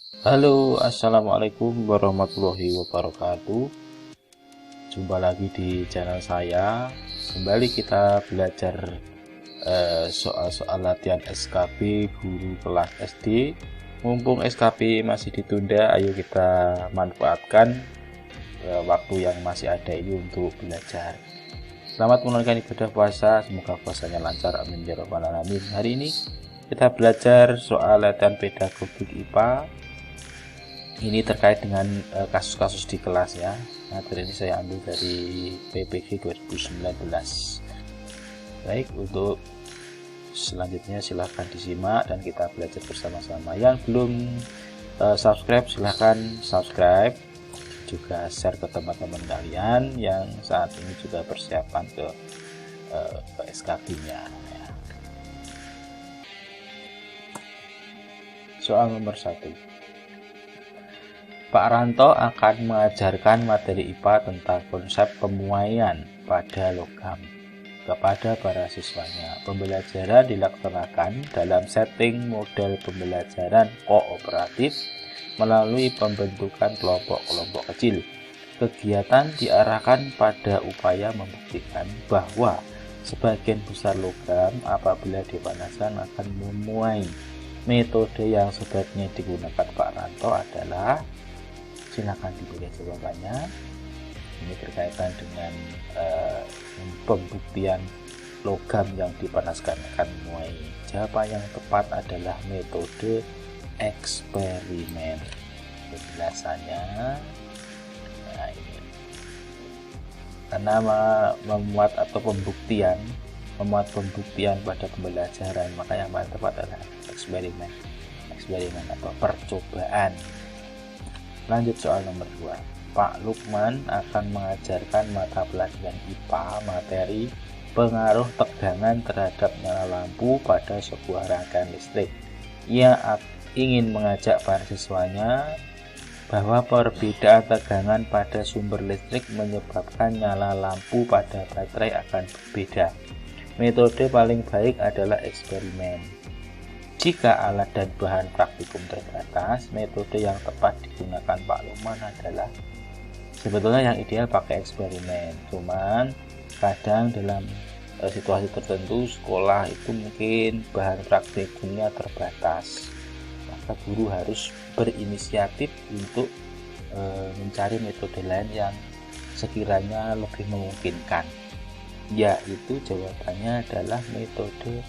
Halo, assalamualaikum warahmatullahi wabarakatuh. Jumpa lagi di channel saya. Kembali kita belajar soal-soal latihan SKP guru kelas SD. Mumpung SKP masih ditunda, ayo kita manfaatkan waktu yang masih ada ini untuk belajar. Selamat menunaikan ibadah puasa, semoga puasanya lancar, amin ya rabbal alamin. Hari ini kita belajar soal latihan pedagogik IPA. Ini terkait dengan kasus-kasus di kelas ya. Materi ini saya ambil dari PPG 2019. Baik, untuk selanjutnya silahkan disimak dan kita belajar bersama-sama. Yang belum subscribe silahkan subscribe, juga share ke teman-teman kalian yang saat ini juga persiapan ke SKP-nya ya. Soal nomor 1. Pak Ranto akan mengajarkan materi IPA tentang konsep pemuaian pada logam kepada para siswanya. Pembelajaran dilaksanakan dalam setting model pembelajaran kooperatif melalui pembentukan kelompok-kelompok kecil. Kegiatan diarahkan pada upaya membuktikan bahwa sebagian besar logam apabila dipanaskan akan memuai. Metode yang sebaiknya digunakan Pak Ranto adalah, silakan dipilih jawabannya. Ini berkaitan dengan pembuktian logam yang dipanaskan akan memuai. Jawaban yang tepat adalah metode eksperimen. Penjelasannya, nah ini, karena memuat pembuktian pada pembelajaran, maka yang paling tepat adalah eksperimen atau percobaan. Lanjut soal nomor 2. Pak Lukman akan mengajarkan mata pelajaran IPA materi pengaruh tegangan terhadap nyala lampu pada sebuah rangkaian listrik. Ia ingin mengajak para siswanya bahwa perbedaan tegangan pada sumber listrik menyebabkan nyala lampu pada baterai akan berbeda. Metode paling baik adalah eksperimen. Jika alat dan bahan praktikum terbatas, metode yang tepat digunakan Pak Lukman adalah, sebetulnya yang ideal pakai eksperimen. Cuman kadang dalam situasi tertentu sekolah itu mungkin bahan praktikumnya terbatas, maka guru harus berinisiatif untuk mencari metode lain yang sekiranya lebih memungkinkan, yaitu jawabannya adalah metode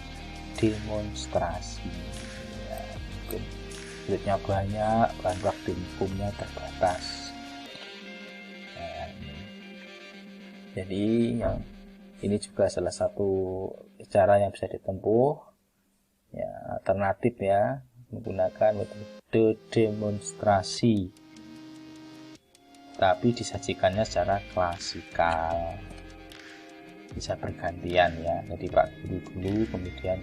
demonstrasi ya. Mungkin duitnya banyak, bahan praktikumnya terbatas. Nah, jadi yang ini juga salah satu cara yang bisa ditempuh ya, alternatif ya, menggunakan metode demonstrasi tapi disajikannya secara klasikal, bisa bergantian ya. Jadi Pak Guru dulu, kemudian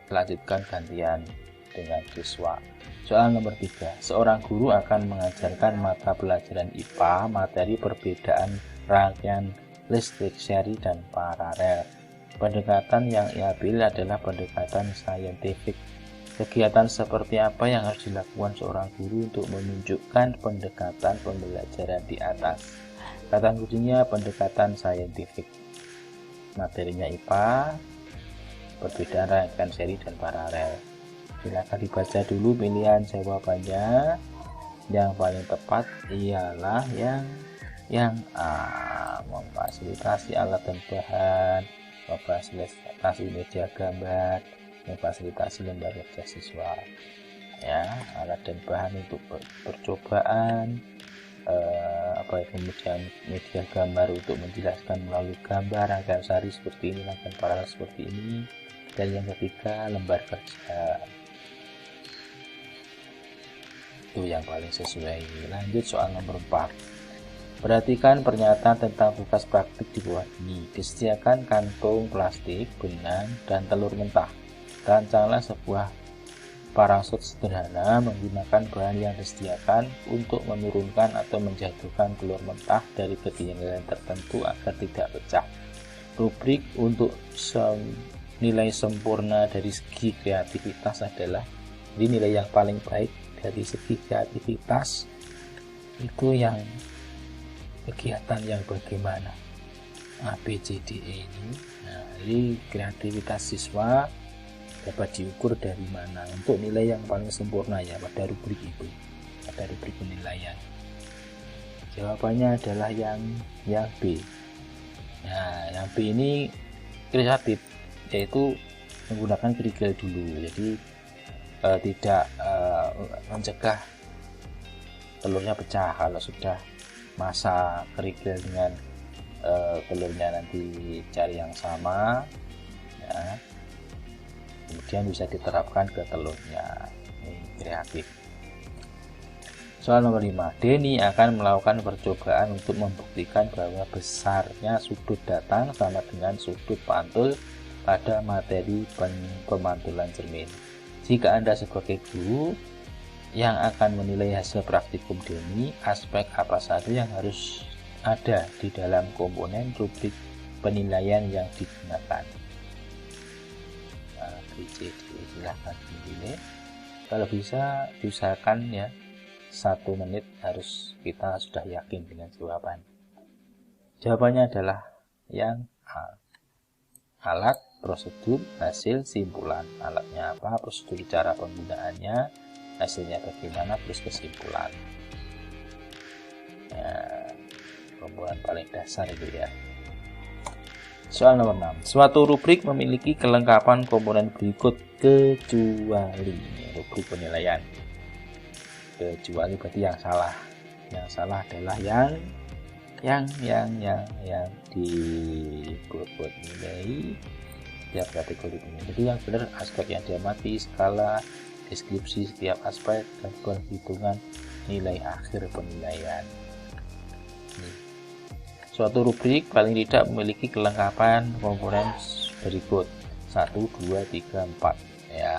dilanjutkan gantian dengan siswa. Soal nomor 3. Seorang guru akan mengajarkan mata pelajaran IPA materi perbedaan rangkaian listrik seri dan paralel. Pendekatan yang ia pilih adalah pendekatan saintifik. Kegiatan seperti apa yang harus dilakukan seorang guru untuk menunjukkan pendekatan pembelajaran di atas? Kata kuncinya pendekatan saintifik. Materinya IPA, perbedaan rangkaian seri dan paralel. Silakan dibaca dulu pilihan jawabannya. Yang paling tepat ialah yang A, memfasilitasi alat dan bahan, memfasilitasi media gambar, memfasilitasi lembar kerja siswa. Ya, alat dan bahan untuk percobaan, kemudian media gambar untuk menjelaskan melalui gambar rangkaian sari seperti ini, rangkaian paralel seperti ini, dan yang ketiga lembar kerja. Itu yang paling sesuai. Lanjut soal nomor 4. Perhatikan pernyataan tentang tugas praktik di bawah ini. Disediakan kantung plastik, benang, dan telur mentah. Rancanglah sebuah parasut sederhana menggunakan bahan yang disediakan untuk menurunkan atau menjatuhkan telur mentah dari ketinggian tertentu agar tidak pecah. Rubrik untuk nilai sempurna dari segi kreativitas adalah, jadi nilai yang paling baik dari segi kreativitas itu yang kegiatan yang bagaimana ABCDE ini. Nah, jadi kreativitas siswa dapat diukur dari mana untuk nilai yang paling sempurna ya pada rubrik itu, pada rubrik penilaian. Jawabannya adalah yang B. Nah, yang B ini kreatif, yaitu menggunakan kerikil dulu, jadi tidak mencegah telurnya pecah kalau sudah masa kerikil dengan telurnya nanti cari yang sama ya, kemudian bisa diterapkan ke telurnya. Ini kreatif. Soal nomor 5, Denny akan melakukan percobaan untuk membuktikan bahwa besarnya sudut datang sama dengan sudut pantul pada materi pemantulan cermin. Jika Anda sebagai guru yang akan menilai hasil praktikum Denny, aspek apa saja yang harus ada di dalam komponen rubrik penilaian yang digunakan? ABCD, silahkan dipilih. Kalau bisa diusahakan ya 1 menit harus kita sudah yakin dengan jawaban. Jawabannya adalah yang A. Alat, prosedur, hasil, simpulan. Alatnya apa, prosedur cara penggunaannya, hasilnya bagaimana, terus kesimpulan. Ya, komponen paling dasar itu ya. Soal nomor 6. Suatu rubrik memiliki kelengkapan komponen berikut kecuali. Rubrik penilaian. Kecuali berarti yang salah. Yang salah adalah yang dibuat nilai setiap kategori penilaian. Jadi yang benar aspek yang diamati, skala, deskripsi setiap aspek, dan perhitungan nilai akhir penilaian. Suatu rubrik paling tidak memiliki kelengkapan komponen berikut 1, 2, 3, 4 ya,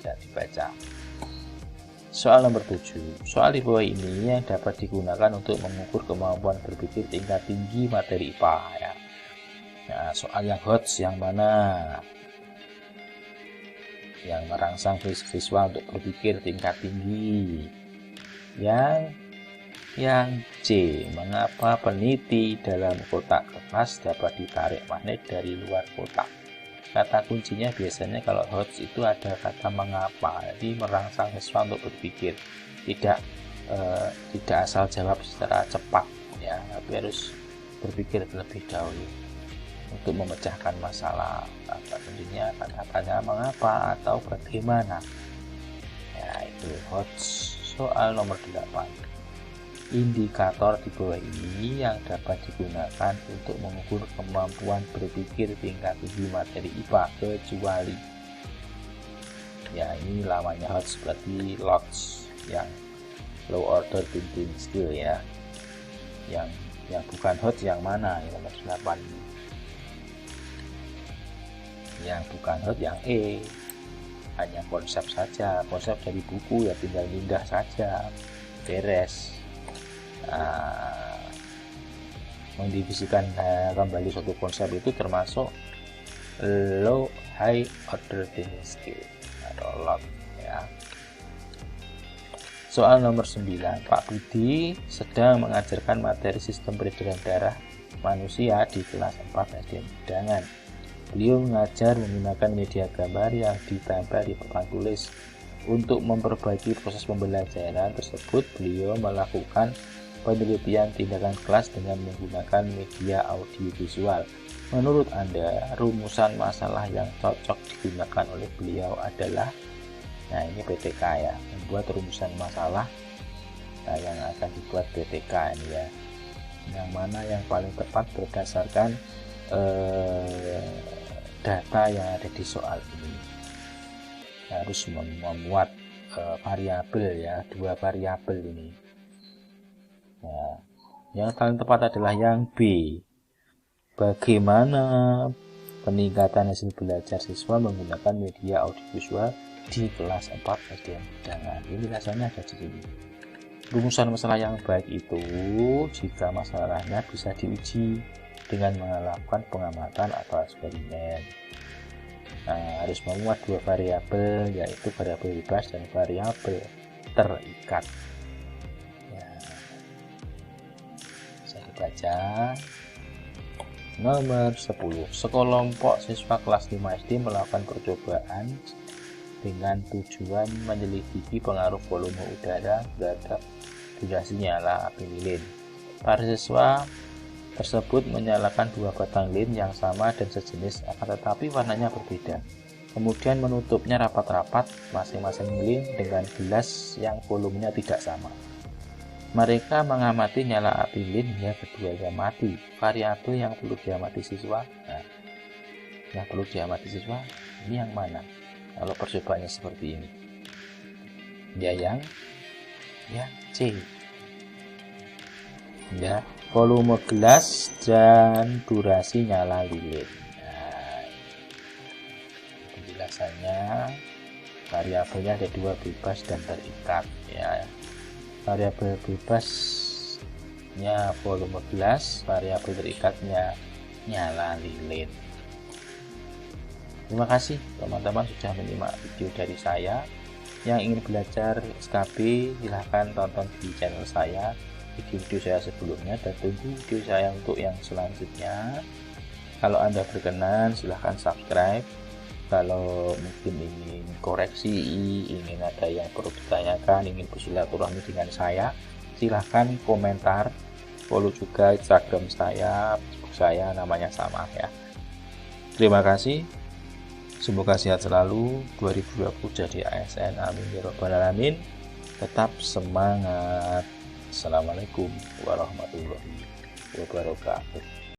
tidak dibaca. Soal nomor 7. Soal di bawah ini yang dapat digunakan untuk mengukur kemampuan berpikir tingkat tinggi materi IPA ya. Nah, soal yang HOTS yang mana? Yang merangsang siswa untuk berpikir tingkat tinggi. Yang C, mengapa peniti dalam kotak kertas dapat ditarik magnet dari luar kotak? Kata kuncinya biasanya kalau HOTS itu ada kata mengapa, jadi merangsang siswa untuk berpikir, tidak asal jawab secara cepat ya, tapi harus berpikir terlebih dahulu untuk memecahkan masalah. Kata kuncinya kata-katanya mengapa atau bagaimana ya, itu HOTS. Soal nomor 8. Indikator di bawah ini yang dapat digunakan untuk mengukur kemampuan berpikir tingkat tinggi materi IPA kecuali. Ya, ini lamanya HOTS berarti LOTS, yang low order thinking skill ya. Yang bukan HOTS yang mana? Yang nomor 8. Yang bukan HOTS yang E. Hanya konsep saja, konsep dari buku ya tinggal pindah saja, beres. Mendivisikan kembali suatu konsep itu termasuk low high order thinking skill atau LOT ya. Soal nomor 9. Pak Budi sedang mengajarkan materi sistem peredaran darah manusia di kelas 4 SD Undangan. Beliau mengajar menggunakan media gambar yang ditempel di papan tulis. Untuk memperbaiki proses pembelajaran tersebut, beliau melakukan penelitian tindakan kelas dengan menggunakan media audiovisual. Menurut Anda, rumusan masalah yang cocok digunakan oleh beliau adalah, nah ini PTK ya, membuat rumusan masalah yang akan dibuat PTK ini ya. Yang mana yang paling tepat berdasarkan data yang ada di soal ini. Harus memuat variabel ya, 2 variabel ini. Nah, yang paling tepat adalah yang B. Bagaimana peningkatan hasil belajar siswa menggunakan media audiovisual di kelas 4 SD Undangan. Ini rasanya ada di sini. Rumusan masalah yang baik itu jika masalahnya bisa diuji dengan melakukan pengamatan atau eksperimen. Nah, harus memuat dua variabel, yaitu variabel bebas dan variabel terikat. Ya, bisa dibaca. Nomor 10. Sekelompok siswa kelas 5 SD melakukan percobaan dengan tujuan menyelidiki pengaruh volume udara terhadap durasi nyala api lilin. Para siswa tersebut menyalakan dua batang lilin yang sama dan sejenis, akan tetapi warnanya berbeda. Kemudian menutupnya rapat-rapat masing-masing lilin dengan gelas yang volumenya tidak sama. Mereka mengamati nyala api lilin hingga keduanya mati. Variabel yang perlu diamati siswa, yang perlu diamati siswa ini yang mana? Kalau percobaannya seperti ini, yang C. Ya, volume gelas dan durasi nyala lilin. Nah, penjelasannya, variabelnya ada dua, bebas dan terikat. Ya, variabel bebasnya volume gelas, variabel terikatnya nyala lilin. Terima kasih teman-teman sudah menyimak video dari saya. Yang ingin belajar SKB silahkan tonton di channel saya, video saya sebelumnya, dan tunggu video saya untuk yang selanjutnya. Kalau Anda berkenan silahkan subscribe. Kalau mungkin ingin koreksi, ingin ada yang perlu ditanyakan, ingin bersilaturahmi dengan saya, silahkan komentar. Follow juga Instagram saya, Facebook saya, namanya sama ya. Terima kasih. Semoga sehat selalu, 2020 jadi ASN, amin ya rabbal alamin. Tetap semangat. Assalamualaikum warahmatullahi wabarakatuh.